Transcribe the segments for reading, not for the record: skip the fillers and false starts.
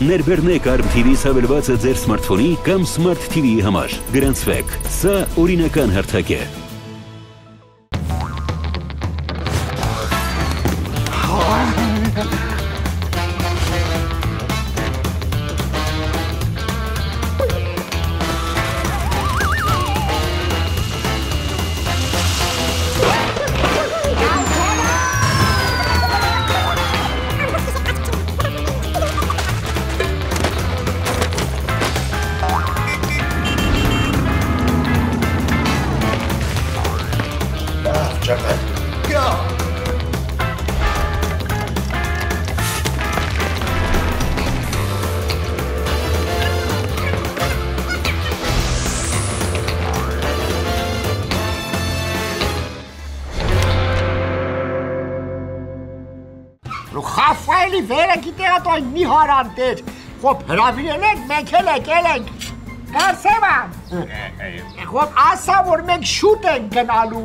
Ներբեռնեք Arm TV հավելվածը ձեր սմարթֆոնի կամ Smart TV-ի համար։ Գրանցվեք։ Սա օրինական հարթակ է։ Խաֆայելի վերը գիտեղատ այն մի հարանտեր, խոբ հրավիրել ենք, մենք էլ եկել ենք, Գարսևան, խոբ ասա, որ մենք շուտ ենք գնալու,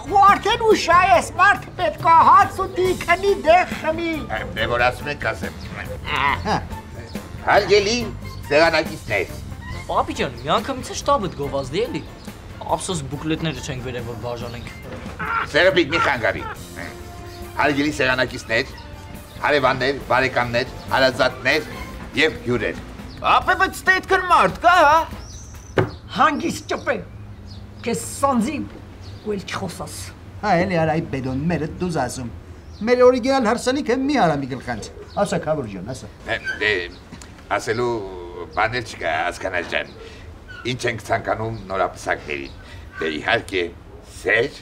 ու արդեն ուշա ես, մարդը պետք է հաց ուտի, քնի, դեղ խմի։ Դե որ ասում ենք ասեմ։ Հարգելի սեղանակիցներ։ Պապի ջան, մի անգամից է շտաբդ գովազդի էլի։ Ափսոս բուկլետները չենք վերել, որ բաժանենք։ Սերպիկ մի խանգարի։ Հարգելի սեղանակիցներ, հարևաններ, բարեկամներ, հարազատներ և հյուրեր։ Ապե բայց ստե այդքան մարդ կա, հա։ Հանգիստ ճպեն, կես սանձի ու էլ չխոսաս։ էլի արա այդ բեդոն մերը դուզ ասում։ Մեր օրիգինալ հարսանիք է մի հարամի գլխանց։ Ասա քավոր ջան, ասա։ Դե ասելու բաներ չկա, հասկանաս ջան։ Ինչ ենք ցանկանում նորապսակներին։ Դե իհարկե սեր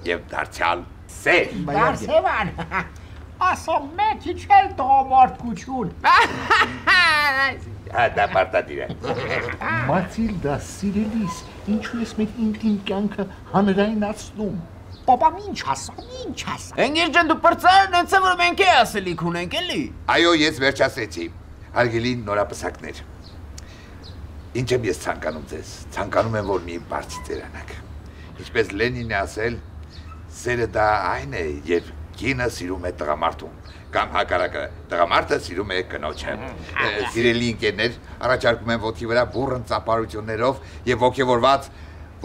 և դարձյալ սեր։ Գարսևան, ասա մեկ իչել տղամարդկություն։ Դա պարտադիր է։ Մաթիլդա, սիրելիս, ինչու ես մեր ինքնին կյանքը հանրայնացնում։ Պապամ ինչ ասա։ Ընկեր ջան դու պրծարն ընցը որ մենք է ասելիք ունենք էլի։ Այո, ես վերջացրեցի։ Հարգելի նորապսակներ։ Ինչ եմ ես ցանկանում ձեզ։ Ցանկանում եմ որ մի բարձի ծերանաք։ Ինչպես Լենինն է ասել, սերը դա այն է, երբ կինը սիրում է տղամարդուն, կամ հակառակը, տղամարդը սիրում է կնոջը։ Սիրելի ընկերներ, առաջարկում եմ ոտքի վրա բուռն ծափարություններով եւ ոգևորված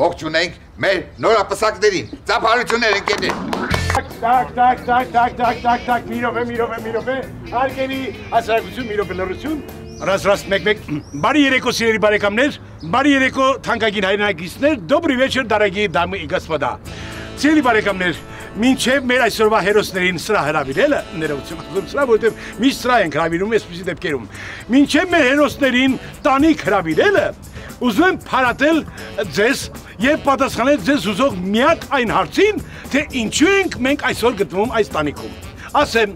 ողջունենք մեր նորապսակներին։ Ծափարություններ ընկերներ։ Так, մի րոպե, հարգելի հասարակություն, մի րոպե լրություն, ռազ մեկ, բարի երեկո սիրելի բարեկամներ, բարի երեկո թանկագին հայրենակիցներ, добрый вечер, дорогие дамы и господа։ Սիրելի բարեկամներ, մինչև մեր այսօրվա հերոսներին սրա հրավիրելը, ներողություն ասում սրա, որովհետև միշտ սրա ենք հրավիրում այսպիսի դեպքերում, մինչև մեր հերոսներին տանիք հրավիրելը, ուզում եմ փարատել ձեզ եւ պատասխանել ձեզ ուզող միակ այն հարցին, թե ինչու ենք մենք այսօր գտնվում այս տանիքում։ Ասեմ,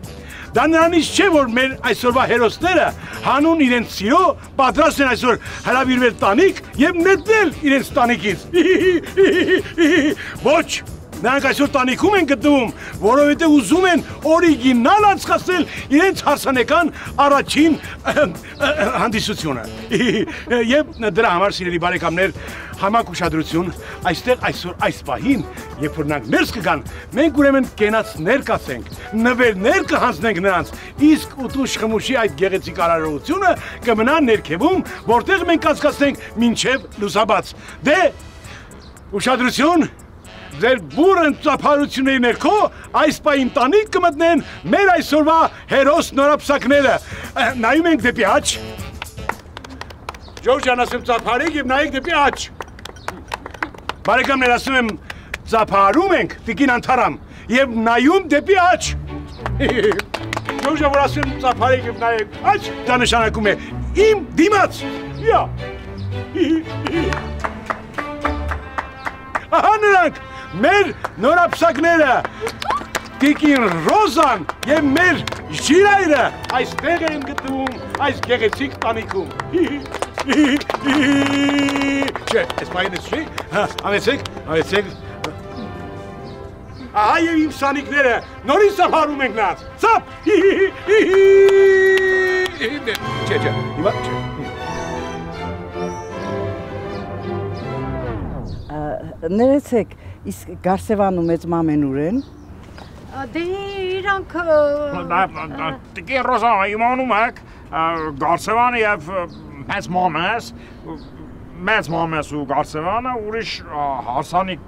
դա նրանից չէ, որ մեր այսօրվա հերոսները հանուն իրենց սիրո պատրաստ են այսօր հրավիրվել տանիք եւ նետվել իրենց տանիքից։ Ոչ, նրանք այսօր տանիքում են գտնվում, որովհետև ուզում են օրիգինալ անցկացնել իրենց հարսանեկան առաջին հանդիսությունը։ Եվ դրա համար, սիրելի բարեկամներ, համակ ուշադրություն, այստեղ այսօր այս պահին, երբ որ նրանք ներս կգան, մենք ուրեմն կենաց ներկացենք, նվերներ կհանձնենք նրանց, իսկ ուտուշ խմուշի այդ գեղեցիկ արարողությունը կմնա ներքևում, որտեղ մենք կասկածենք մինչև լուսաբաց։ Դե, ուշադրություն, ձեր բուրըն ծափարությունների ներքո այս պահին տանիք կմտնեն մեր այսօրվա հերոս նորապսակները։ Նայում ենք դեպի աջ։ Ջորջան ասում ծափարեք և նայեք դեպի աջ։ Բարեկամներ ասում եմ ծափարում ենք տիկին Անթարամ և նայում դեպի աջ։ Ջորջան որ ասում եմ ծափարեք և նայեք աջ, դա նշանակում է իմ դիմաց։ Ահա նրանք մեր նորապսակները, տիկին Ռոզան և մեր ժիրայրը այստեղ են գտնվում այս գեղեցիկ տանիքում։ Չէ, այս պահին ես չի, ամեցեք, ահա և իմ սանիկները, նորից ծափարում ենք նրանց, ծափ, չէ, հիմա չէ։ Ներեցեք, իսկ Գարսևան ու մեծ մամենուր են։ Դիրանք Տիկին Ռոզա, իմանում եք, Գարսևանը եւ մեծ մամես ու Գարսևանը ուրիշ հարսանիք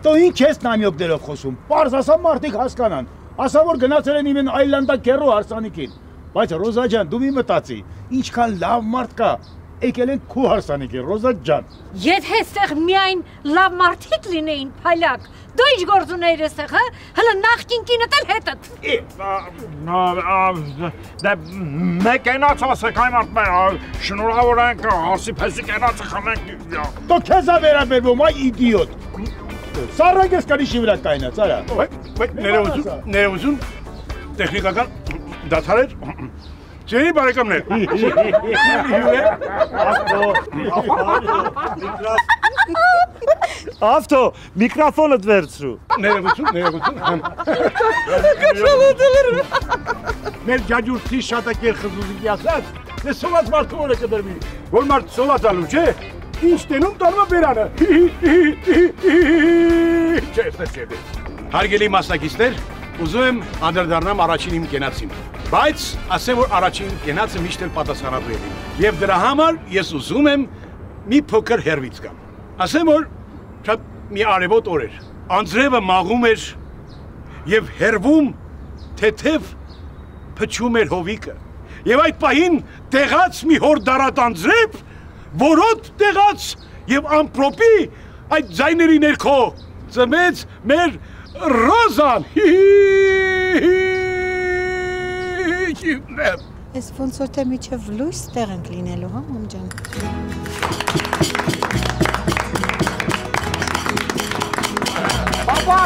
Դու ինչ ես նամյոկներով խոսում, պարզ ասա մարդիկ հասկանան, ասա որ գնացել են իմ այլանդա կերու հարսանիքին, բայց Ռոզա ջան, դու մի մտածի, ինչքան լավ մարդ կա, եկել են քու հարսանիքին, Ռոզա ջան Եթե ստեղ միայն լավ մարդիկ լինեին, փալյակ, դու ինչ գործ ունեիր ստեղ, հա? Հələ նախքին կինդ էլ հետդ Դե մեկ ենաց ասեք այ մարդ մեր, շնորհավոր ենք, հարսի պես կենացը խմենք Դու քեզ ա վերաբերվում, այ իդիոտ Սառակ ես կանիշի վրա կայնած, արա Ներողություն, տեխնիկական դադար էր Սիրելի բարեկամներ Ավտո, միկրոֆոնդ վերցրու Ներողություն Մեր ջաջուրդի շատակեր խզուզիկի ասած Ես սոված մարդու օրը կդրվի Որ մարդ սովածալու չէ Ինչ տենում տարվա բերանը Հարգելի մասնակիցներ Ուզում եմ անդրդառնամ առաջին իմ կենացին Բայց ասեմ որ առաջին կենացը միշտ էլ պատասխանատու է Եվ դրա համար ես ուզում եմ մի փոքր հերվից գամ Ասեմ որ շատ մի արևոտ օր էր Անձրևը մաղում էր Եվ հերվում թեթև փչում էր հովիկը Եվ այդ պահին տեղաց մի հոր դարատ անձրև Որոտ տեղաց եւ ամպրոպի այդ ձայների ներքո ծմեց մեր Ռոզան Ես ոնց որ թե միջև լույս տեղ ենք լինելու, հա, մամ ջան Բաբա,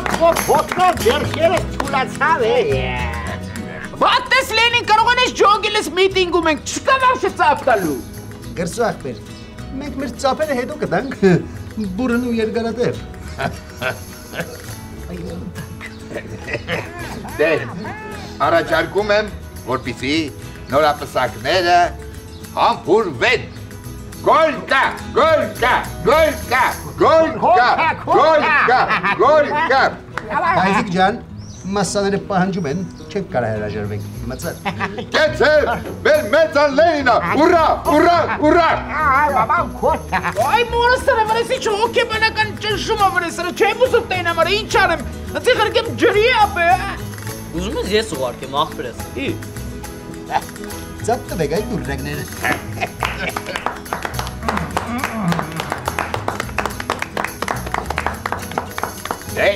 ոտքով ձեռքերը թուլացավ է Բատես Լենին կարող են ես ջոգիլես միտինգում ենք, չկա վաղ ծապ տալու Գրսու ախպեր, մենք մեր ծապերը հետո կտանք, բուրն ու երկարատեր Դե, առաջարկում եմ, որպիսի նորապսակները համբուրվեն Գոլկա, գոլկա, գոլկա, գոլկա, գոլկա, գոլկա Հայզիկ ջան, մասաները պահանջում են, չենք կարա հրաժարվենք, մծար Կեցեր, մեր մեծան լենինա, ուրա, ուրա, ուրա Բաբա, քոթա Այ մորսերը վրեսի չէ հոք է բնական ճնշումը վրեսերը, չեմ ուզում տեին ամարը, ինչ արեմ, ընցի խրկեմ ջրի ապե Ուզում ես ես ուղարկեմ աղբրես Ձատ տվեք այդ դուրրակները Դե,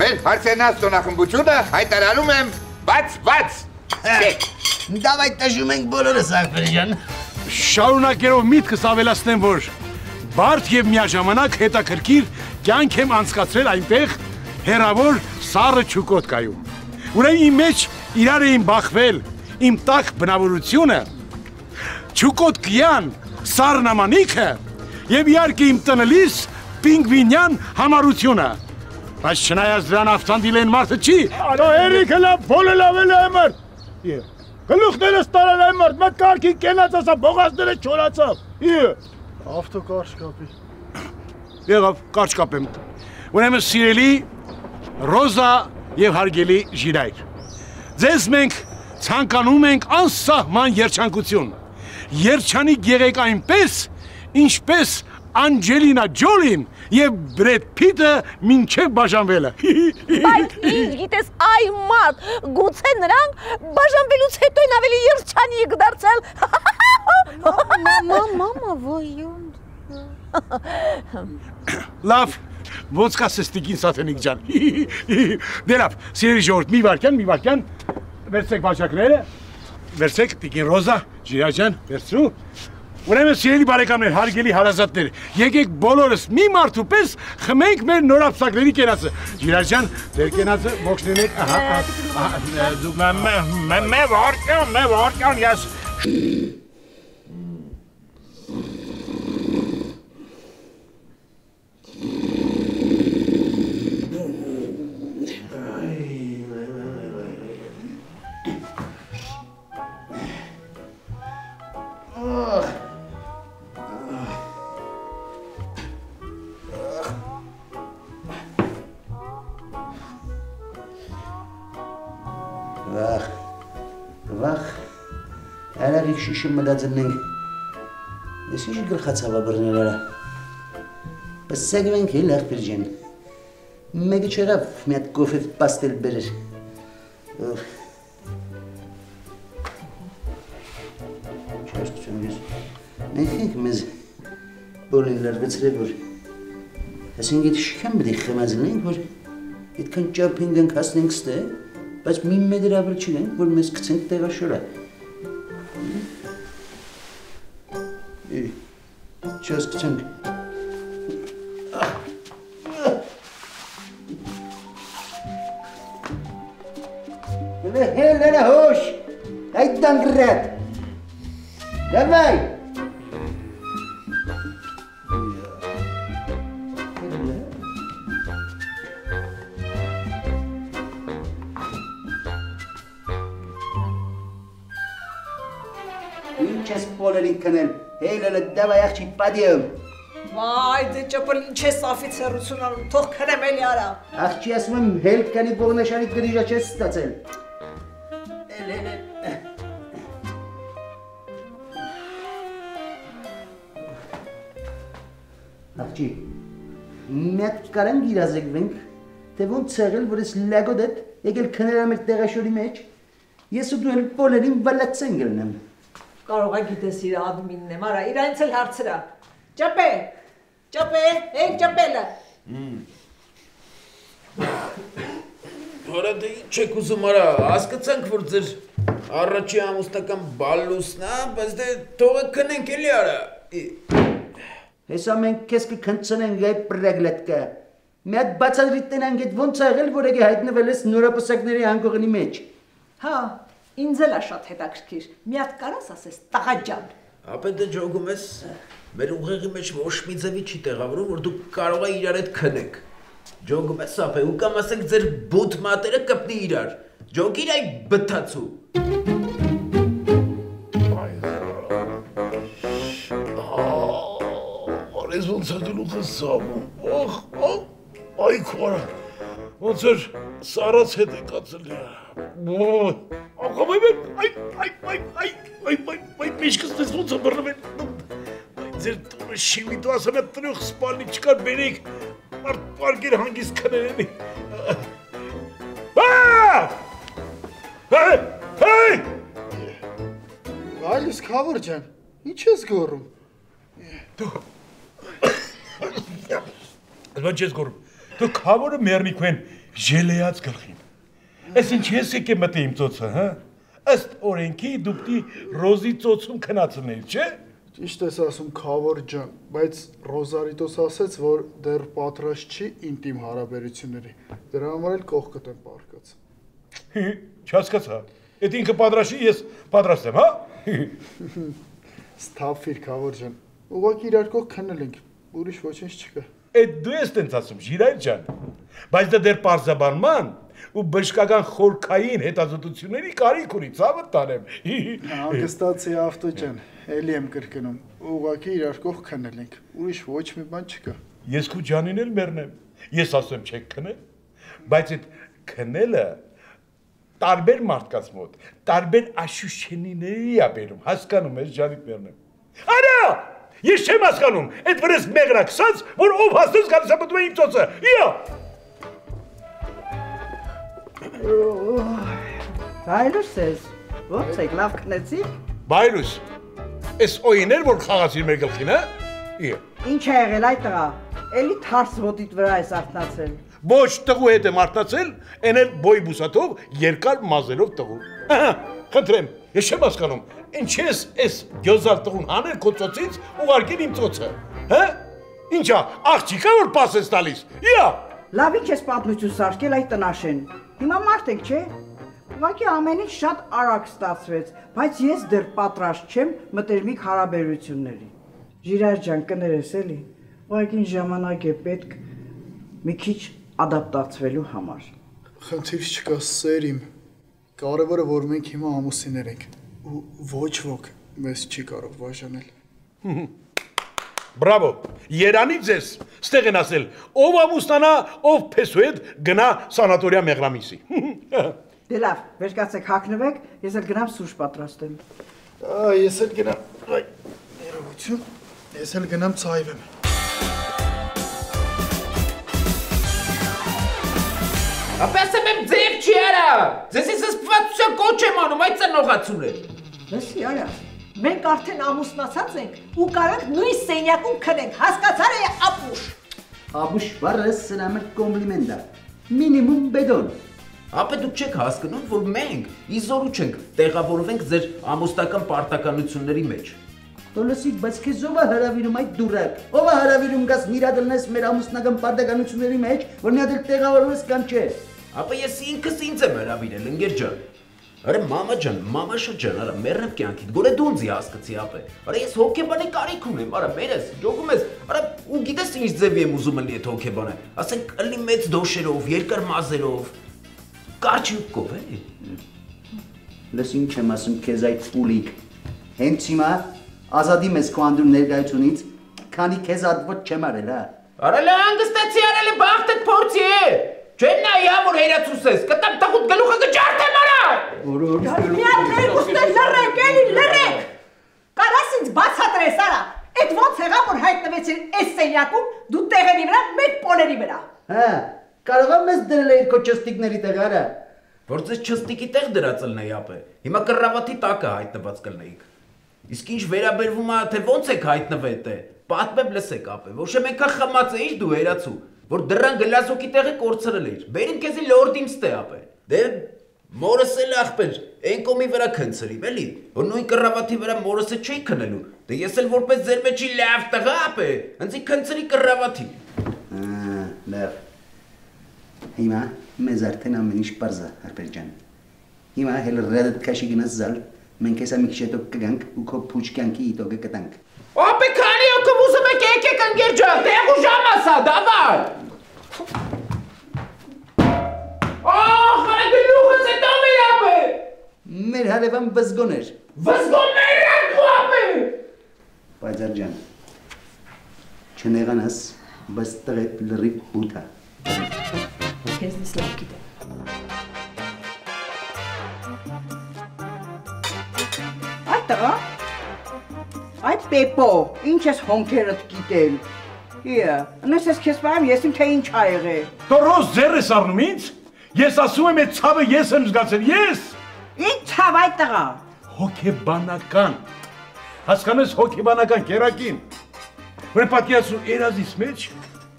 մեր հարցենած տոնախմբությունը հայտարարում եմ բաց Դավայ տժում ենք բոլորս ախպեր ջան Շարունակելով միտքս ավելացնեմ, որ բարդ և միաժամանակ հետաքրքիր կյանք եմ անցկացրել այնտեղ հեռավոր սառը Չուկոտկայում Ուրեմն իմ մեջ իրար էին բախվել իմ տաք բնավորությունը, Չուկոտկյան սառնամանիքը և իհարկե իմ տնելիս պինգվինյան համառությունը Բայց չնայած դրան ավտանդիլ են մարդը չի Ալո հերիքը լավ, բոլը լավել է մարդ Գլուխներս տարել է մարդ, մետ կարգին կենած ասա, բողազները չորացավ Ավտո կարճ կապի Եղավ, կարճ կապեմ Ուրեմն սիրելի Ռոզա և հարգելի ժիրայր Ձեզ մենք ցանկանում ենք անսահման երջանկություն Երջանիկ եղեք այնպես, ինչպես Անջելինա Ջոլին և Բրեդ Փիթը մինչև բաժանվելը Բայց ինչ գիտես այ մարդ, գուցե նրանք բաժանվելուց հետո են ավելի երջանիկ դարձել Մամա, ոյուն Լավ, ոնց կա սստիկին սաթենիկ ջան Դե լավ, սիրելի ժողովուրդ, մի վարկյան Վերցեք բաժակները Վերցեք, տիկին Ռոզա, Ջիրա ջան, վերցրու Ուրեմն սիրելի բարեկամներ, հարգելի հարազատներ, եկեք բոլորս մի մարդու պես խմենք մեր նորապսակների կենացը Ջիրա ջան, ձեր կենացը ողջ լինեք Դուք մե վարկյան, ես Վախ, Արագիկ շիշը մտածնենք, ես ինչ գլխացավա բռնել արա, պսակվենք էլ աղբիր ջան, մեկը չեղավ մի հատ կոֆև պաստել բերեր, չասկություն ես, մենք ենք մեզ բոլին լարվեցրև, որ ասենք ետ շքան բդի խմազնենք, որ ետքան ճապինգ ենք հասնենք ստե, բայց մի մեդր ավր չինենք, որ մեզ կցենք տեղաշորա, չասկցենք, Հելերը հոշ, այդ դանգրատ, դավայ, ինչ ես պոլերին կնել, հելերը դավայ աղջի պադիում, Վայ, դե ճպլ ինչ ես աֆիցերություն անում, թող քրեմ էլի արա։ Աղջի ասում եմ հելքանի բողնաշանի գրիժա չես ստացել։ Աղջի, մի հատ կարանք իրազեկվենք, թե ոնց եղել, որ ես լագոդ հետ եկել քնել ամեր տեղաշորի մեջ, ես ու դու էլ պոլերին վալացեն գլնեմ։ Կարող է գիտես իր ադմինն եմ, արա, իրանց էլ հարցրա։ Ճապե, հեկ ճապելը։ Հորա դե ինչ եք ուզում արա, հասկացանք, որ ձեր առաջի ամուսնական բալուսն է, բայց դե թողը քնենք էլի արա։ Հեսա մենք քեզ կքնցնենք այ պրեգլետկա։ Մի հատ բացադրիտ տնենք այդ ոնց եղել, որ եկե հայտնվել ես նորապսակների անկողնի մեջ։ Հա, ինձ էլ է շատ հետաքրքիր, մի հատ կարաս ասես տղա ջան։ Ապա դե ջոգում ես, մեր ուղեղի մեջ ոչ մի ձևի չի տեղավորում, որ դուք կարող է իրար հետ քնեք։ Ջոգում ես ապա, ու կամ ասենք ձեր բութ մատերը կպնի իրար։ Ջոգիր այ բթացու։ Արես ոնց է գլուխը սավում, այ քորա, ոնց էր սարած հետ եկացել այ մեջքս տես ոնց է բռնում են, ձեր տունը շիմի դու ասեմ է տնող սպալնի չկար բերեք, մարդ պարգեր հանգիստ կներ էնի, Այլիս կավր ջան, ինչ ես գորում։ Ոչ ես գորում, դու կավորը մերնիք են ժելեած գլխին, ես ինչ ես եք է մտի իմ ծոցը, հա? Աստ օրենքի դուպտի ռոզի ծոցում կնացնեի, չէ? Ճիշտ ես ասում կավր ջան, բայց Ռոզարիտոս ասեց, որ դեռ պատրաստ չի ինտիմ հարաբերությունների, դրա համար էլ կողքդ եմ պարկած։ Չհասկացա, էդ ինքը պատրաստ չի, ես պատրաստ եմ, հա? Ստափիր կավր ջան, ուղղակի իրար կողք քնել ենք, ուրիշ ոչինչ չկա։ Էդ դու ես տենց ասում, Ժիրայր ջան, բայց դա դեռ պարզաբանման ու բժշկական խորքային հետազոտությունների կարիք ունի, ցավը տանեմ։ Հանգստացի ավտո ջան, էլի եմ կրկնում, ուղղակի իրար կողք քնել ենք, ուրիշ ոչ մի բան չկա։ Ես քու ջանին էլ մեռնեմ, ես ասեմ չեք քնել, բայց այդ քնելը տարբեր մարդկանց մոտ, տարբեր աշուշենիների է բերում, հասկանում ես ջանիդ մեռնեմ։ Արա! Ես չեմ հասկանում, այդ վրես մեղրակսած, որ ով հաստես գալիս է մտում է իմ ծոցը, իա! Բայլուս ես, ոնց եք, լավ կնեցիք։ Բայլուս, ես օին էր, որ խաղացիր մեր գլխին, հա? Իա։ Ինչ է եղել այդ տղա, էլի թարս ոտիտ վրա ես արթնացել։ Ոչ տղու հետ եմ արթնացել, են էլ բոյ բուսատով, երկար մազերով տղու։ Խնդրեմ, ես չեմ հասկանում, ինչ ես այս գյոզալ տղուն հանել քո ծոցից ուղարկել իմ ծոցը, հա? Ինչա, աղջիկա որ պաս ես տալիս, իա։ Լավ ինչ ես պատմություն սարքել այդ տնաշեն, հիմա մարդ եք, չէ? Ուղղակի ամեն ինչ շատ արագ ստացվեց, բայց ես դեռ պատրաստ չեմ մտերմիկ հարաբերությունների։ Ժիրայր ջան, կներես էլի, ուղղակի ժամանակ է պետք մի քիչ ադապտացվելու համար։ Խնդիր չկա, սեր իմ, կարևորը որ մենք հիմա ամուսիններ ենք ու ոչ ոք մեզ չի կարող բաժանել։ Բրավո, երանի ձեզ, ստեղ են ասել, ով ամուսնանա, ով փեսու հետ գնա սանատորիա մեղրամիսի։ Դե լավ, վեր կացեք հագնվեք, ես էլ գնամ սուրճ պատրաստեմ։ Ես էլ գնամ, ներողություն, ես էլ գնամ ծայվեմ։ Ապեսեմ եմ ձև չի արա, ձեզ ես սպվածության կոչ եմ անում, այդ ծնողացուն է։ Լսի արա, մենք արդեն ամուսնացած ենք ու կարանք նույն սենյակում քնենք, հասկացար է ապուշ։ Ապուշ բառը սնամրտ կոմպլիմենտ է, մինիմում բեդոն։ Ապե դուք չեք հասկանում, որ մենք իզորու չենք տեղավորվենք ձեր ամուսնական պարտականությունների մեջ։ Տոլոսիկ, բայց քեզ ով է հրավիրում այդ դուրակ, ով է հրավիրում գաս նիրադլնես մեր ամուսնական պարտականությունների մեջ, որ մի հատ էլ տեղավորվես կամ չէ։ Ապա ես ինքս ինձ եմ հրավիրել, ընկեր ջան։ Արա մամա ջան, մամաշա ջան, արա մեռնեմ կյանքիդ, գոնե դու ինձ հասկացի ապե։ Արա ես հոգեբանի կարիք ունեմ, արա մերես, ջոգում ես, արա ու գիտես ինչ ձև եմ ուզում ըլի այդ հոգեբանը։ Ասենք ըլի մեծ դոշերով, երկար մազերով, կարճ յուկով էլի։ Լս ինչ եմ ասում քեզ այդ պուլիկ։ Հենց հիմա ազատի մեզ քո անդուր ներկայությունից, քանի քեզ ադվոտ չեմ արել, հա։ Արա լա հանգստացի արել բախտդ փորձի է։ Չեն նայա որ հերացուս ես, կտամ տղուտ գլուխը կջարդեմ արա։ Միան երկուսներ լռեք, էլի լռեք։ Կարաս ինձ բացատրես արա, այդ ոնց եղավ որ հայտնվեցին այս սենյակում դու տեղերի վրա, մենք պոլերի վրա։ Հա, կարող եմ մեզ դրել էիր քո ճստիկների տեղ, արա։ Որ ձեզ ճստիկի տեղ դրած ըլնեի ապե, հիմա կռավատի տակը հայտնված կլնեիք։ Իսկ ինչ վերաբերվում է, թե ոնց եք հայտնվել է, պատմեմ լսեք ապե, ոչ եմ այնքան խմած էիր դու հերացու, որ դրան գլազոկի տեղը կորցրել էիր, բերին քեզի լորդիմ ստե ապե, դե մորս էլ ախպեր, այն կոմի վրա քնցրիվ էլի, որ նույն կռավատի վրա մորսը չէի քնելու, դե ես էլ որպես ձեր մեջի լավ տղա ապե, ընձի քնցրի կռավատի։ Լավ, հիմա մեզ արդեն ամեն ինչ պարզ է, Հարպեր ջան, հիմա հել ռադդ քաշի գնաս զալ, մենք հեսա մի քիչ հետո կգանք ու քո փուչ կյանքի իտոգը կտանք։ Ապե քանի օքը ուզում եք եկեք ընկեր ջան, տեղ ու ժամ ասա, դավայ։ Ահ, այդ գլուխս է տամի ապե։ Մեր հարևան վզգոներ։ Վզգոներ են դու ապե։ Բայձար ջան, չնեղանաս, բայց տղետ լրիվ հութ է։ Քեզնից լավ գիտեմ։ Այդ տղա, այդ պեպո, ինչ ես հոնքերդ գիտել։ Իա, նես ես քեզ պարամ, ես իմ թե ինչ ա եղել։ Տորոս ձեր ես առնում ինձ, ես ասում եմ այդ ցավը ես եմ զգացել, ես։ Ինչ ցավ այդ տղա։ Հոգեբանական, հասկանես հոգեբանական կերակին, որ պատկերացու երազիս մեջ,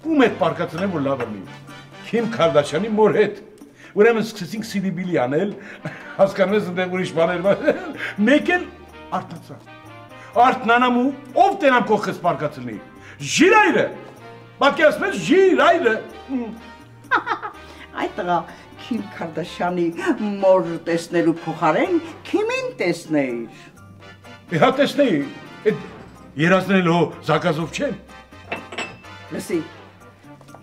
ում հետ պարկացնեմ, որ լավ եմ Քիմ Քարդաշյանի մոր հետ, ուրեմն սկսեցինք սիլիբիլի անել, հասկանես ընդեղ ուրիշ բաներ, մեկ էլ արթնացա, արթնանամ ու ով տենամ կողքս պարկացնի, ժիրայրը, պատկերացնես ժիրայրը։ Այդ տղա, Քիմ Քարդաշյանի մոր տեսնելու փոխարեն Քիմին տեսնեիր։ Հա տեսնեի, այդ երազնելու զակազով չեն։ Լսի,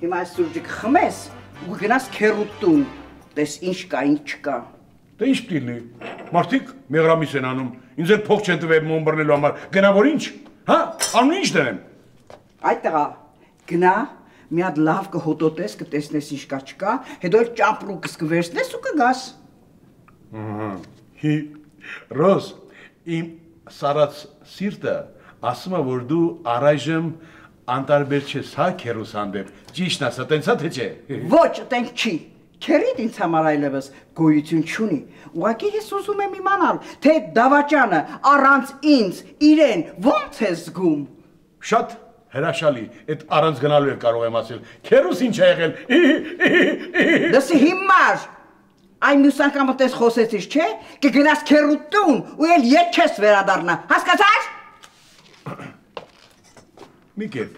հիմա այս սուրճը կխմես ու գնաս քերուտ տուն, տես ինչ կա, ինչ չկա։ Դե ինչ պիտի մարդիկ մեղրամիս են անում, ինձ էլ փող չեն տվել մոմ բռնելու համար, գնա որ ինչ, հա, անուն ինչ դնեմ։ Այդ տղա, գնա, մի հատ լավ կհոտոտես, կտեսնես ինչ կա չկա, հետո էլ ճապրուկս կվերցնես ու կգաս։ Ռոզ, իմ սարած սիրտը ասում է, որ դու առայժմ անտարբեր չես հա քերուս հանդեպ, ճիշտն ասա, տենց է թե չէ։ Ոչ, տենց չի, քերիդ ինձ համար այլևս գոյություն չունի, ուղղակի ես ուզում եմ իմանալ, թե դավաճանը առանց ինձ իրեն ոնց է զգում։ Շատ հրաշալի, այդ առանց գնալու էլ կարող եմ ասել, քերուս ինչ է եղել։ Լսի հիմար, այն մյուս անգամը տես խոսեցիր, չէ, կգնաս քերուտ տուն ու էլ ետ չես վերադառնա, հասկացար։ Մի կերպ։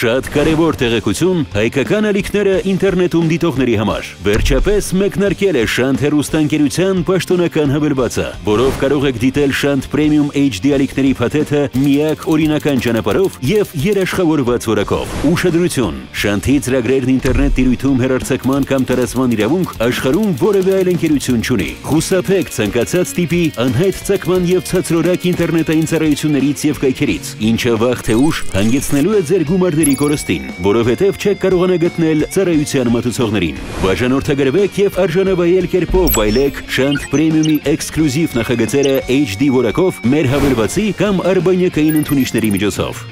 Շատ կարևոր տեղեկություն հայկական ալիքները ինտերնետում դիտողների համար։ Վերջապես մեկնարկել է Շանթ հեռուստաընկերության պաշտոնական հավելվածը, որով կարող եք դիտել Շանթ Premium HD ալիքների փաթեթը միակ օրինական ճանապարհով եւ երաշխավորված որակով։ Ուշադրություն. Շանթի ծրագրերն ինտերնետ տիրույթում հեռարձակման կամ տարածման իրավունք աշխարհում որևէ այլ ընկերություն չունի։ Խուսափեք ցանկացած տիպի անհայտ ցակման եւ ցածրորակ ինտերնետային ծառայություններից եւ կայքերից, ինչը վաղ թե ուշ հանգեցնելու է ձեր գումարների Գորստի կորստին, որովհետև չեք կարողանա գտնել ծառայության մատուցողներին։ Բաժանորդագրվեք եւ արժանավայել կերպով վայելեք Շանթ Պրեմիումի էքսկլյուզիվ նախագծերը HD որակով մեր հավելվածի կամ արբանյակային ընդունիչների միջոցով։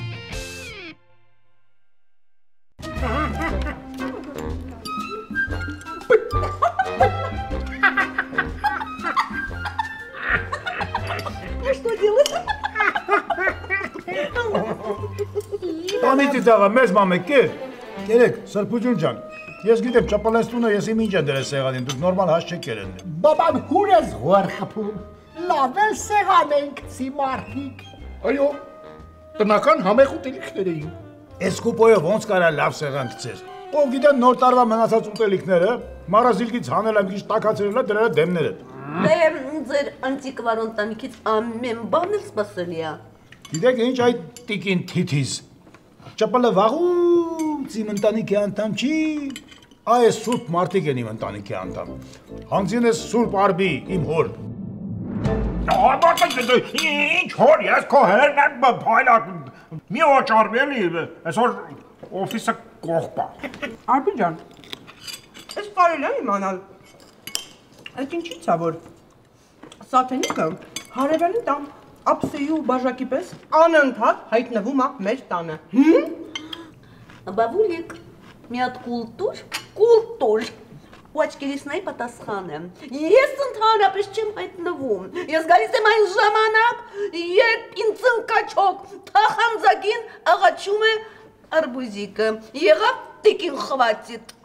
Ամիջի դաղա, մեզ մամեք կերեք, Սրբուջուն ջան, ես գիտեմ ճապալենստունը ես իմ ինչ են դրել սեղանին, դուք նորմալ հաշ չեք կերեն։ Բաբան հուր ես հոր խպում, լավ էլ սեղան ենք սի մարդիկ։ Այո, տնական համեղ ուտելիքներ էին։ Այս կուպոյով ոնց կարա լավ սեղան գցեր։ Ով գիտե նոր տարվա մնացած ուտելիքները, մարազիլկից հանել եմ քիչ տաքացրել է դրա դեմները։ Ձեր անտիկվար ընտանիքից ամեն բան էլ սպասելի է։ Գիտեք ինչ այդ տիկին թիթիզ։ Ճապալը վաղուց իմ ընտանիքի անդամ չի, այս սուրբ մարդիկ են իմ ընտանիքի անդամ։ Հանձին ես սուրբ արբի իմ հոր։ Ինչ հոր, ես քո հերն եմ փայլակ, մի օճարվի էլի, այսօր օֆիսը կողպա։ Արբի ջան, ես կարել եմ իմանալ, այդ ինչից է որ սաթենիկը հարևանի տան ապսեի ու բաժակի պես անընդհատ հայտնվում է մեր տանը։ Բաբուլիկ, մի հատ կուլտուր, ու աչքերիս նայ պատասխան եմ։ Ես ընդհանրապես չեմ հայտնվում։ Ես գալիս եմ այն ժամանակ, երբ ինձ ընկաչոք թախանձագին աղաչում է արբուզիկը։ Եղավ տիկին խվացիտ։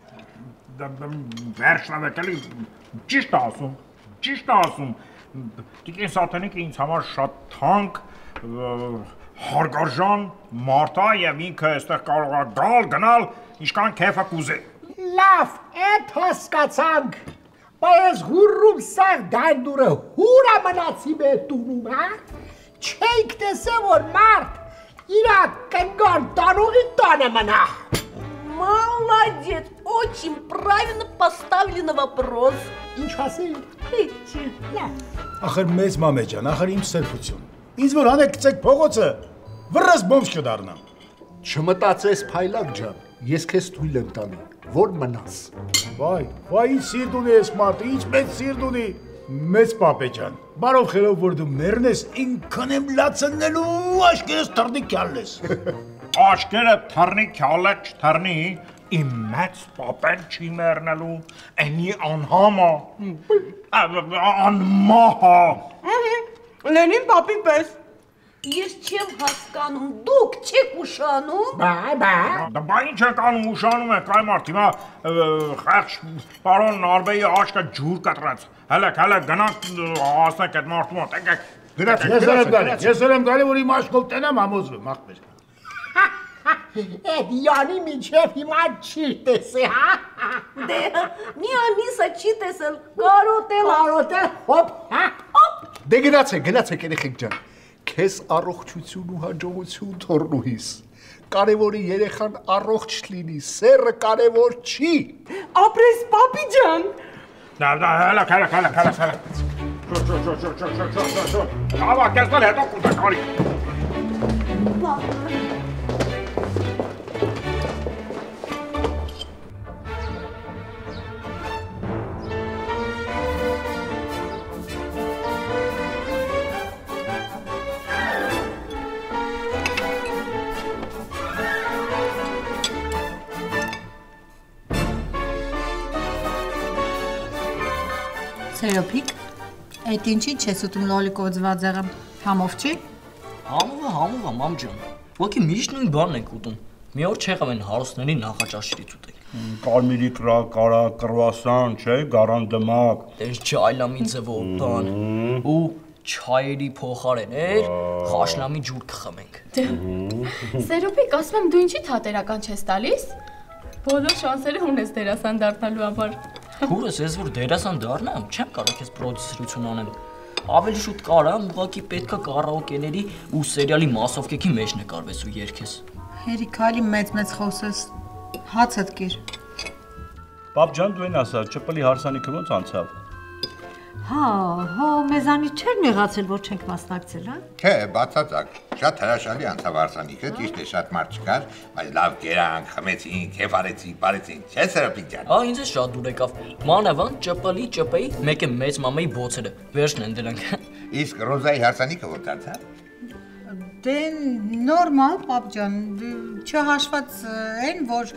Վերջնավետ էլի ճիշտ ասում։ Տիկին Սաթենիկը ինձ համար շատ թանկ, հարգարժան մարդ է եւ ինքը այստեղ կարող է գալ, գնալ, ինչքան քեֆը կուզե։ Լավ, այդ հասկացանք, բայց հուրում սաղ դանդուրը հուրա մնացի մեր տունում, հա? Չեիք տեսե, որ մարդ իրա կնգան տանողի տանը մնա։ Молодец, очень правильно поставлен вопрос. Ինչ ասի։ Ախր մեծ մամե ջան, ախր իմ սրբություն։ Ինձ որ հանեք գցեք փողոցը, վրս բոմբ կդառնամ։ Չմտածես փայլակ ջան, ես քեզ թույլ եմ տալի, որ մնաս։ Վայ, ինչ սիրտ ունի այս մարդը, ինչ մեծ սիրտ ունի։ Մեծ պապե ջան, բարով խելով որ դու մեռնես, ինքան եմ լացնելու, աշկերս թռնի քյալես։ Աշկերը թռնի քյալը չթռնի, իմ մեծ պապեն չի մեռնելու, այնի անհամա, անմահա։ Լենին պապի պես։ Ես չեմ հասկանում, դուք չեք ուշանում։ Բա ինչ եք անում, ուշանում եք, այ մարդ, հիմա խեղճ պարոն Արբեի աշկը ջուր կտրած։ Հելեք, գնանք հասնենք այդ մարդու մոտ, եկեք։ Ես եմ գալի, որ իմ աշկով տենամ համոզվեմ, ախպեր։ Էդ յանի մինչև հիմա չի տեսե, հա։ Դե, մի ամիսը չի տեսել, կարոտել, հոպ, հա։ Դե գնացեք երեխեք ջան, քեզ առողջություն ու հաջողություն թորնուհիս, կարևորի երեխան առողջ լինի, սերը կարևոր չի։ Ապրես պապի ջան։ Հելեք։ Ավա, կեզնալ հետո կուտակարի։ Սերոպիկ, այդ ինչի չես ուտում լոլիկով ձվածեղը, համով չի։ Համով, մամ ջան, ոգի միշտ նույն բանն եք ուտում, մի օր չեղավ են հարուստների նախաճաշիրից ուտեք։ Կարմիրի կարա, կրուասան, չէ, գարանդմակ։ Տես չայլամի ձևով տան, ու չայերի փոխարեներ, խաշլամի ջուր կխմենք։ Սերոպիկ, ասում եմ դու ինչի թատերական չես տալիս։ Բոլոր շանսերը ունես դերասան դառնալու համար։ Քուրս, ես որ դերասան դառնամ, չեմ կարող քեզ պրոդյուսերություն անեմ։ Ավելի շուտ կարամ, ուղղակի պետքա կարաոկեների ու սերիալի մասովկեքի մեջ նկարվես ու երգես։ Հերիքալի մեծ խոսես, հացդ կիր։ Պապ ջան, դու են ասա, ճպլի հարսանիքը ոնց անցավ։ Հա, մեզանից չէր նեղացել, որ չենք մասնակցել, հա։ Չէ, բացարձակ, շատ հրաշալի անցավ արձանիկը, ճիշտ է, շատ մարդ չկար, բայց լավ կերանք, խմեցինք, կեֆ արեցինք, բարեցինք, չէ՞ Սերոպիկ ջան։ Հա, ինձ շատ դուր եկավ։ Մանավանդ ճպլի ճպեի, մեկը մեծ մամայի բոցերը, վերջն են դրանք։ Իսկ Ռոզայի հարսանիքը որ դարձավ։ Դե նորմալ, պապ ջան, չհաշված այն, որ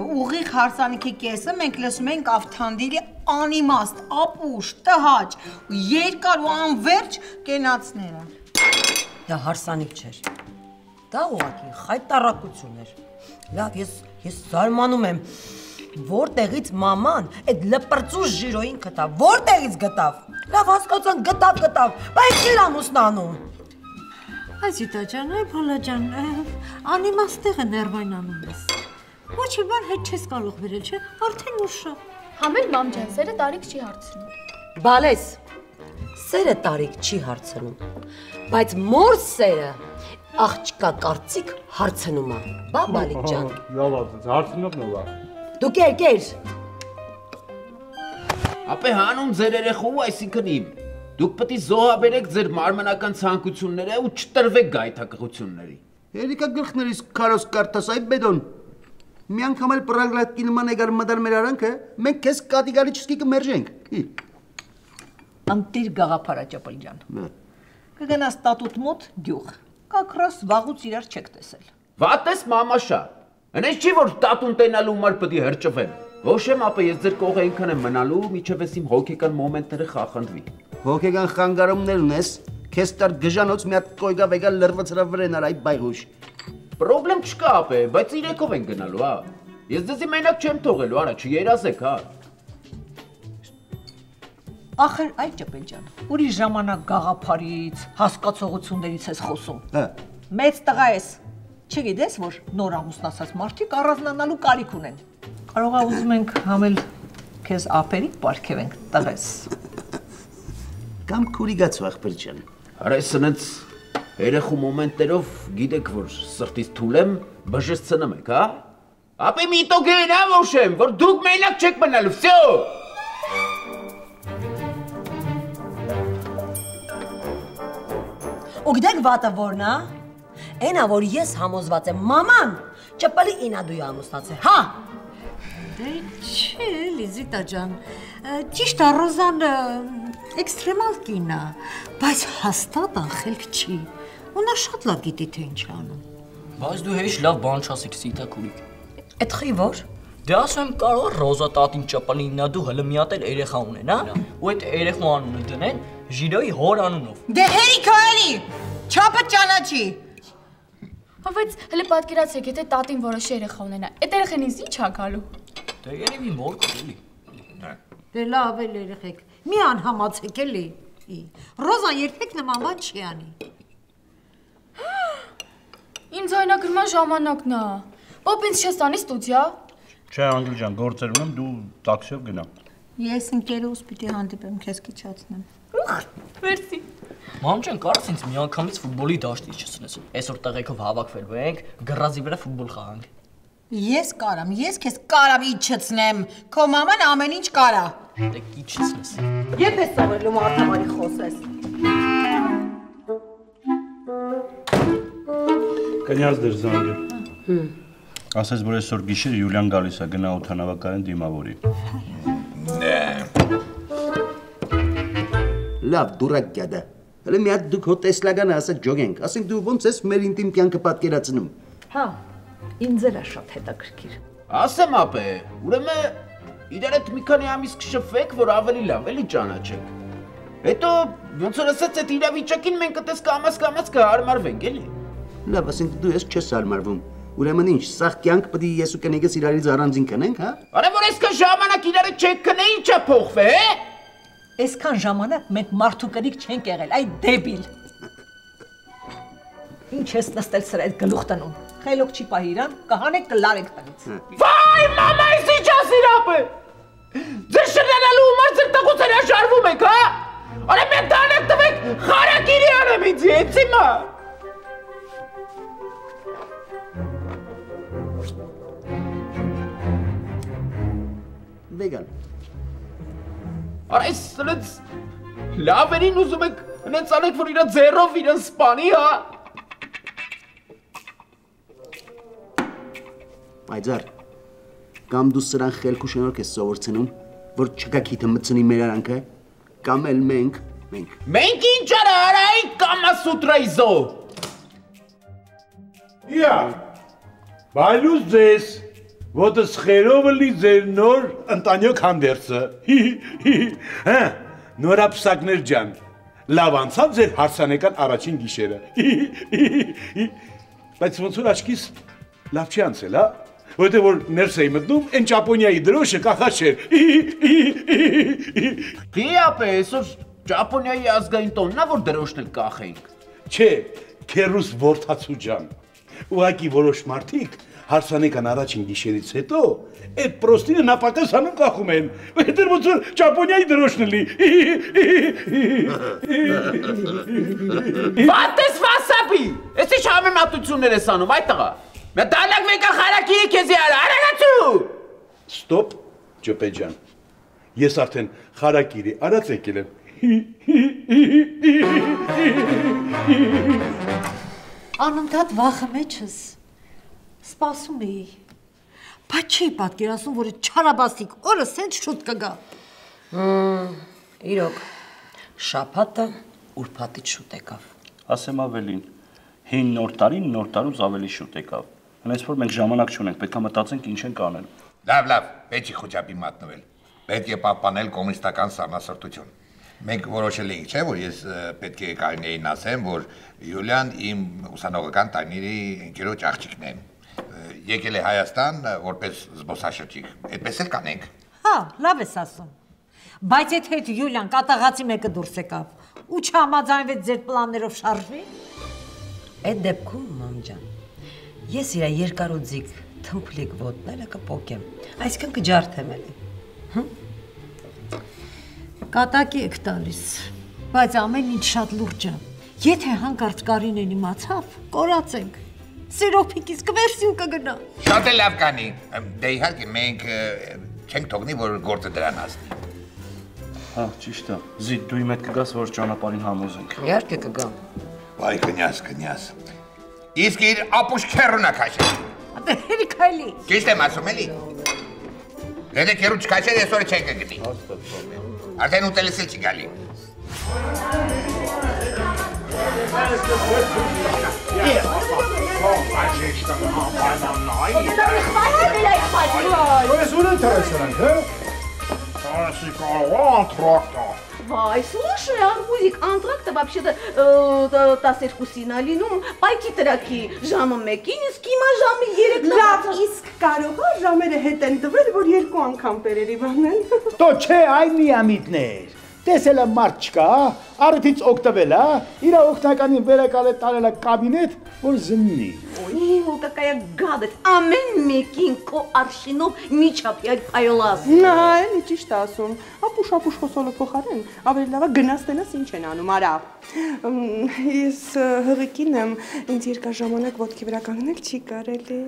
ուղիղ հարսանիքի կեսը մենք լսում ենք ավթանդիրի անիմաստ, ապուշ, տհաճ, երկար ու անվերջ կենացները։ Դա հարսանիք չէր։ Դա ուղղակի խայտառակություն էր։ Լավ, ես զարմանում եմ, որտեղից մաման այդ լպրծուս ժիրոյին գտավ, որտեղից գտավ։ Լավ, հասկացան, գտավ, բայց իր ամուսնանում։ Ազիտա ջան, այ բալա ջան, անիմաստեղը ներվայնանում ես։ Ոչ մի բան հետ չես կարող վերել, չէ՞, արդեն ուշ է։ Համել մամ ջան, սերը տարիք չի հարցնում։ Բալես, սերը տարիք չի հարցնում, բայց մոր սերը աղջկա կարծիք հարցնում է։ Բա բալիկ ջան։ Լավ ասած, հարցնով նովա։ Դու կեր։ Ապե հանում ձեր երեխու, այսինքն իմ։ Դուք պետք է զոհաբերեք ձեր մարմնական ցանկությունները ու չտրվեք գայթակղությունների։ Երիկա գլխներից քարոս կարտաս այ բեդոն։ Մի անգամ էլ պրագլատկի նման եկար մդար մեր արանքը, մենք քեզ կատեգորիչկի կմերժենք։ Անտիր գաղափարա ճապլ ջան։ Կգնաս տատուտ մոտ գյուղ։ Կակրաս վաղուց իրար չեք տեսել։ Վատես մամաշա։ Այնպես չի որ տատուն տենալու համար պետք է հրճվեն։ Ոչ եմ ապա ես ձեր կողը այնքան եմ մնալու, միջև ես իմ հոգեկան մոմենտները խախնդվի։ Հոգեկան խանգարումներ ունես, քեզ տար գժանոց մի հատ կոյգա վեգա լրվծրա վրենար այ բայղուշ։ Պրոբլեմ չկա ապե, բայց իրեկով են գնալու, հա։ Ես ձեզի մենակ չեմ թողելու, արա, չերազեք, հա։ Ախր այ ճպել ջան, ուրիշ ժամանակ գաղափարից, հասկացողություններից ես խոսում։ Հա։ Մեծ տղա ես։ Չգիտես, որ նոր ամուսնացած մարդիկ առանձնանալու կարիք ունեն։ Կարող է ուզում ենք համել քեզ ափերին պարգևենք տղես։ Կամ քուրիգացու ախպեր ջան։ Արա սնենց երեխու մոմենտերով գիտեք որ սրտից թուլեմ, բժշկ ցնում եք, հա։ Ապե միտոգեն ա ոშեմ, որ դուք մենակ չեք մնալու, վсё։ Ուգդեք վատը որն է։ Այնա որ ես համոզված եմ մաման ճպլի ինադուի ամուսնացել, հա։ Դե չէ, Լիզիտա ջան, ճիշտ է Ռոզան էքստրեմալ կին է, բայց հաստատ անխելք չի։ Ու նա շատ լավ գիտի թե ինչ է անում։ Բայց դու հեչ լավ բան չասիր, Սիտա քուրիկ։ Այդ խի որ։ Դե ասում եմ կարող Ռոզա տատին ճապալի ինադու հələ մի հատ էլ երեխա ունեն, հա։ Ու այդ երեխու անունը դնեն Ժիրոյի հոր անունով։ Դե հերիքա էլի, չափը ճանաչի։ Բայց հələ պատկերացրեք, եթե տատին որոշի երեխա ունենա, այդ երեխան ինձ ի՞նչ է գալու։ Դե երևի մոր կլի։ Դե լավ էլ երեխեք, մի անհամացեք էլի։ Ռոզան երբեք նման բան չի անի։ Իմ ձայնագրման ժամանակն է։ Պապ ինձ չես տանի ստուդիա։ Չէ, Անգել ջան, գործեր ունեմ, դու տաքսիով գնա։ Ես ընկերուս պիտի հանդիպեմ, քեզ կիչացնեմ։ Մերսի։ Մամ ջան, կարաս ինձ միանգամից ֆուտբոլի դաշտից չցնես։ Այսօր տղեկով հավաքվելու ենք, գռազի վրա ֆուտբոլ խաղանք։ Ես կարամ, ես քեզ կարամ իջեցնեմ։ Քո մաման ամեն ինչ կարա։ Դե իջեցնես։ Երբ ես սովորելու մարդամարի խոսես։ Կնյազ դեր զանգը։ Ասես որ այսօր գիշեր Յուլիան գալիս է, գնա օդանավակայան դիմավորի։ Լավ, դուրակ գյադա։ Հələ մի հատ դուք հո տեսլագանը ասած ջոգենք, ասենք դու ոնց ես մեր ինտիմ կյանքը պատկերացնում։ Հա, ինձ էլ է շատ հետաքրքիր։ Ասեմ ապե, ուրեմն իրար հետ մի քանի ամիս կշփվեք, որ ավելի լավ էլի ճանաչեք։ Հետո ոնց որ ասած այդ իրավիճակին մենք այդպես կամաց կհարմարվենք էլի։ Լավ, ասենք դու ես չես հարմարվում։ Ուրեմն ինչ, սաղ կյանք պետք է ես ու կնեգս իրարից առանձին կնենք, հա։ Արա որ այսքան ժամանակ իրար հետ չեք քնե, ինչա փոխվե, հե։ Այսքան ժամանակ մենք մարդու կրիկ չենք եղել, այ դեբիլ։ Ինչ ես նստել սրա այդ գլուխ տնում։ Խելոք չի պահի իրան, կհանեք կլարեք տնից։ Վայ, մամա, ես ինչ ասիր ապե։ Ձեր շրջանալու համար ձեր տղուց հրաշարվում եք, հա։ Արա մենք դանակ տվեք, խարակիրի անեմ ինձ, էցի մա։ Վեգան։ Արա այս սրից Լավ երին ուզում եք հենց անեք, որ իրա ձեռով իրան սպանի, հա։ Այձար, կամ դու սրան խելք ու շնորհք ես սովորցնում, որ չկա քիթը մտցնի մեր արանքը, կամ էլ մենք։ Մենք ինչ արարայինք կամասուտրայզո։ Իա, բայլուս ձեզ, ոտս խերովը լի ձեր նոր ընտանյոք հանդերցը։ Հա, նորապսակներ ջան, լավ անցավ ձեր հարսանեկան առաջին գիշերը։ Բայց ոնց որ աչքիս լավ չի անցել, հա? Որտեղ որ ներս էի մտնում, այն Ճապոնիայի դրոշը կախած չէր։ Դիապե, այսօր Ճապոնիայի ազգային տոնն է, որ դրոշն էլ կախենք։ Չէ, քերուս որդացու ջան։ Ուղղակի որոշ մարդիկ հարսանեկան առաջին գիշերից հետո այդ պրոստինը նապակասանում կախում են, որտեղ ոնց որ Ճապոնիայի դրոշն լի։ Վատես վասապի։ Էս ի՞նչ համեմատություններ ես անում, այ տղա։ Մետալակ մեկը խարակիրի քեզի արա, արագացու։ Ստոպ, ջոպե ջան։ Ես արդեն խարակիրի արած եկել եմ։ Անընդհատ վախը մեջս սպասում էի, բայց չի պատկերացնում, որ չարաբաստիկ օրը սենց շուտ կգա։ Իրոք, շաբաթը ուրբաթից շուտ եկավ։ Ասեմ ավելին, հին նոր տարին նոր տարուց ավելի շուտ եկավ։ Հենց որ մենք ժամանակ չունենք, պետք է մտածենք ինչ ենք անել։ Լավ, պետք է խոճապի մատնվել։ Պետք է պահպանել կոմունիստական սառնասրտություն։ Մենք որոշել էինք, չէ՞, որ ես պետք է կարողանային ասեմ, որ Յուլիան իմ ուսանողական տարիների ընկերոջ աղջիկն է։ Եկել է Հայաստան որպես զբոսաշրջիկ։ Այդպես էլ կանենք։ Հա, լավ ես ասում։ Բայց եթե այդ Յուլիան կատաղացի մեկը դուրս եկավ ու չհամաձայնվեց ձեր պլաններով շարժվի։ Այդ դեպքում, մամ ջան, ես իրա երկարուձիգ թմփլիկ ոտները կպոկեմ, այսինքն կջարդեմ էլի։ Կատակի եք տալիս, բայց ամեն ինչ շատ լուրջ է։ Եթե հանկարծ Կարինեն իմացավ, կորացենք։ Սիրոփիկից կվերսիու կգնա։ Շատ է լավ կանի։ Դե իհարկե մենք չենք թողնի, որ գործը դրան հասնի։ Հա, ճիշտ է։ Զիդ դու իմ հետ կգաս, որ ճանապարհին համոզենք։ Իհարկե կգամ։ Վայ կնյաս։ Իսկ իր ապուշ քերունա քաշել։ Դե հերի քայլի։ Ճիշտ եմ ասում էլի։ Դե քերու չքաշել այսօր չեն կգնի։ Արդեն ուտելիս էլ չի գալի։ Вай, слушай, Арбузик, антракт-то вообще-то տասերկուսին է լինում, պայքի տրակի ժամը մեկին, իսկ հիմա ժամը 3-ն է։ Լավ, իսկ կարող է ժամերը հետ են տվել, որ 2 անգամ բերերի բանեն։ Տո չէ, այն միամիտներ։ Տեսել եմ մարդ չկա, առիթից օգտվել է, իր օգնականին վերակալ է տարել է կաբինետ, որ զննի։ Ой, ну какая гадость, ամեն մեկին քո արշինով միջապյալ փայլաս։ Նա էլի ճիշտ ասում, ապուշ խոսոլը փոխարեն, ավելի լավ է գնաս տենաս ինչ են անում, արա։ Ես հղիկին եմ, ինձ երկար ժամանակ ոտքի վրա կանգնել չի կարելի։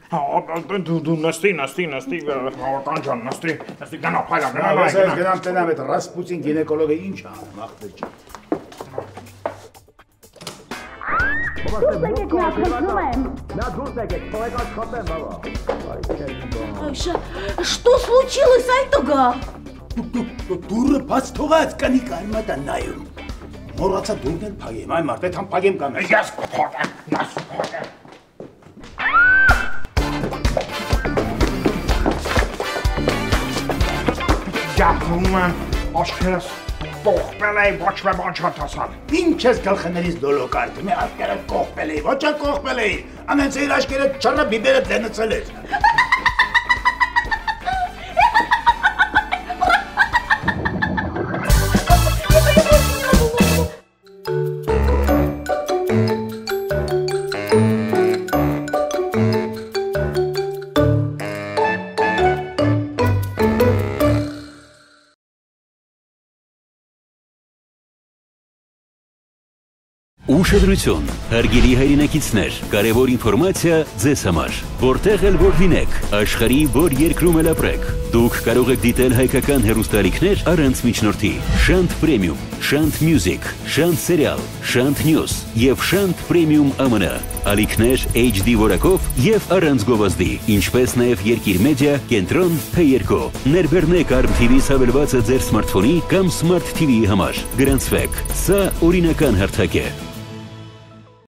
Դու նստի, հավական ջան, նստի, գնա, փայլա, գնամ տենամ այդ Ռասպուտին գինեկոլոգը ինչ անում, ախպեր ջան։ Что случилось, Айтога? Դուրը բաց թողած կանի կարմատա նայում։ Մոռացա դուրն էլ փագեմ, այ մարդ, այդ համ փագեմ կամ։ Ես կփողեմ։ Ջախում եմ, աշկերս կողպել էի, ոչ ոչ հատասալ։ Ինչ ես գլխներից դոլոկ արդում է, աշկերս կողպել էի, ոչ կողպել էի, ամենց էիր աշկերս չարը բիբերը դենցել էր։ Ուշադրություն, հարգելի հայրենակիցներ, կարևոր ինֆորմացիա ձեզ համար։ Որտեղ էլ որ լինեք, աշխարհի որ երկրում էլ ապրեք, դուք կարող եք դիտել հայկական հեռուստաալիքներ առանց միջնորդի։ Շանթ Premium, Շանթ Music, Շանթ Serial, Շանթ News եւ Շանթ Premium ԱՄՆ։ Ալիքներ HD որակով եւ առանց գովազդի, ինչպես նաեւ Երկիր մեդիա, Կենտրոն, P2։ Ներբեռնեք Arm TV-ից հավելվածը ձեր սմարթֆոնի կամ Smart TV-ի համար։ Գրանցվեք։ Սա օրինական հարթակ է։